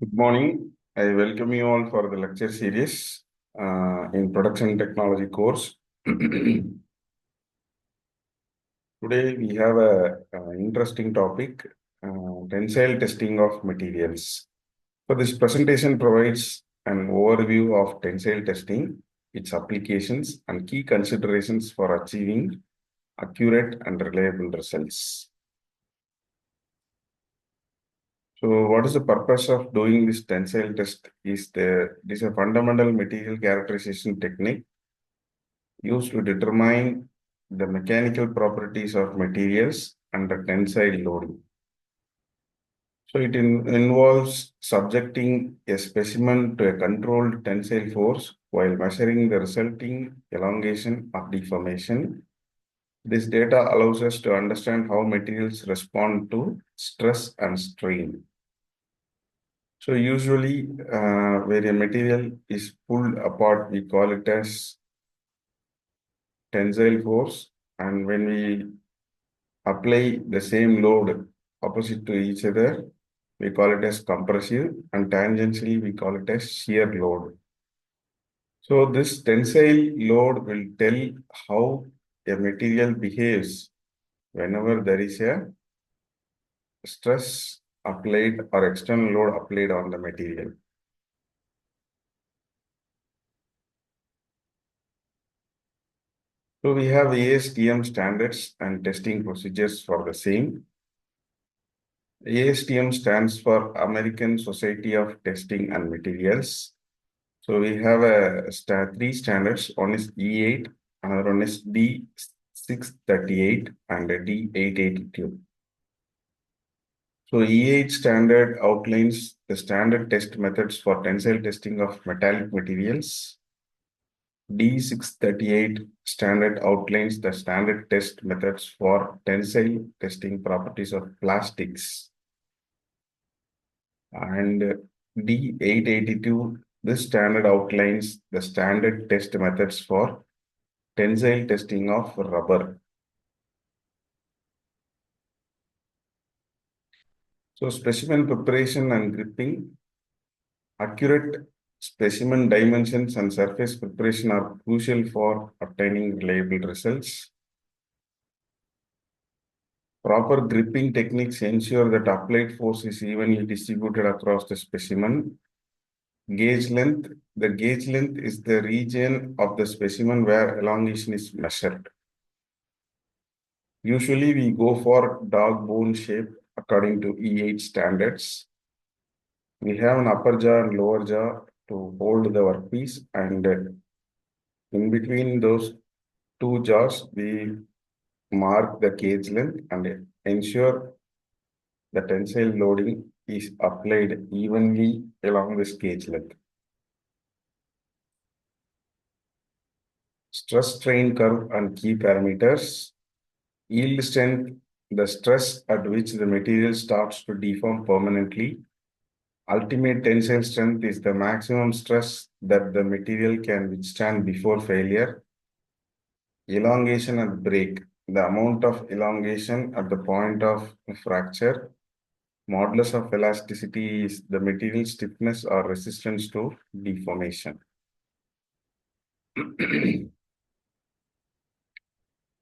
Good morning. I welcome you all for the lecture series in Production Technology course. Today we have a interesting topic, tensile testing of materials. So this presentation provides an overview of tensile testing, its applications, and key considerations for achieving accurate and reliable results. So what is the purpose of doing this tensile test? It is a fundamental material characterization technique used to determine the mechanical properties of materials under tensile loading. So it involves subjecting a specimen to a controlled tensile force while measuring the resulting elongation or deformation. This data allows us to understand how materials respond to stress and strain. So usually where a material is pulled apart, we call it as tensile force, and when we apply the same load opposite to each other, we call it as compressive, and tangentially we call it as shear load. So this tensile load will tell how a material behaves whenever there is a stress applied or external load applied on the material. So we have ASTM standards and testing procedures for the same. ASTM stands for American Society of Testing and Materials. So we have three standards. One is E8, another one is D638, and a D882. So E8 standard outlines the standard test methods for tensile testing of metallic materials. D638 standard outlines the standard test methods for tensile testing properties of plastics. And D882, this standard outlines the standard test methods for tensile testing of rubber. So specimen preparation and gripping. Accurate specimen dimensions and surface preparation are crucial for obtaining reliable results. Proper gripping techniques ensure that applied force is evenly distributed across the specimen. Gauge length. The gauge length is the region of the specimen where elongation is measured. Usually we go for dog bone shape according to E8 standards. We have an upper jaw and lower jaw to hold the workpiece, and in between those two jaws, we mark the gauge length and ensure the tensile loading is applied evenly along this gauge length. Stress strain curve and key parameters. Yield strength, the stress at which the material starts to deform permanently. Ultimate tensile strength is the maximum stress that the material can withstand before failure. Elongation and break, the amount of elongation at the point of fracture. Modulus of elasticity is the material stiffness or resistance to deformation.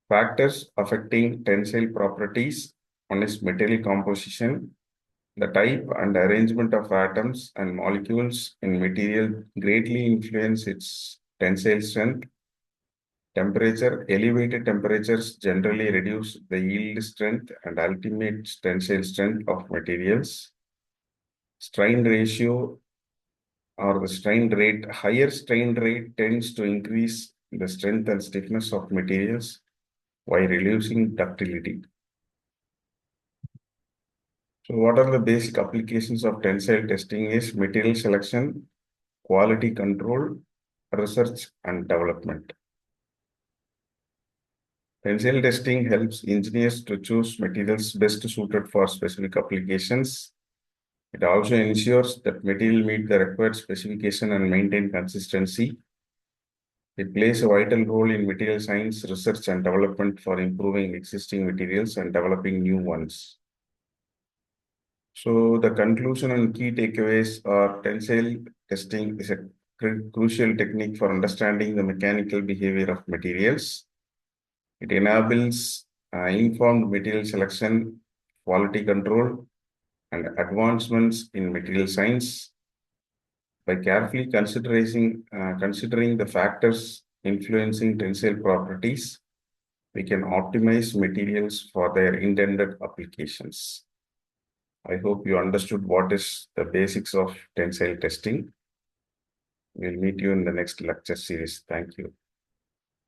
Factors affecting tensile properties. One is material composition. The type and arrangement of atoms and molecules in material greatly influence its tensile strength. Temperature. Elevated temperatures generally reduce the yield strength and ultimate tensile strength of materials. Strain ratio or the strain rate. Higher strain rate tends to increase the strength and stiffness of materials while reducing ductility. So what are the basic applications of tensile testing is material selection, quality control, research and development. Tensile testing helps engineers to choose materials best suited for specific applications. It also ensures that material meet the required specification and maintain consistency. It plays a vital role in material science, research and development for improving existing materials and developing new ones. So the conclusion and key takeaways are tensile testing is a crucial technique for understanding the mechanical behavior of materials. It enables informed material selection, quality control, and advancements in material science. By carefully considering the factors influencing tensile properties, we can optimize materials for their intended applications. I hope you understood what is the basics of tensile testing. We'll meet you in the next lecture series. Thank you.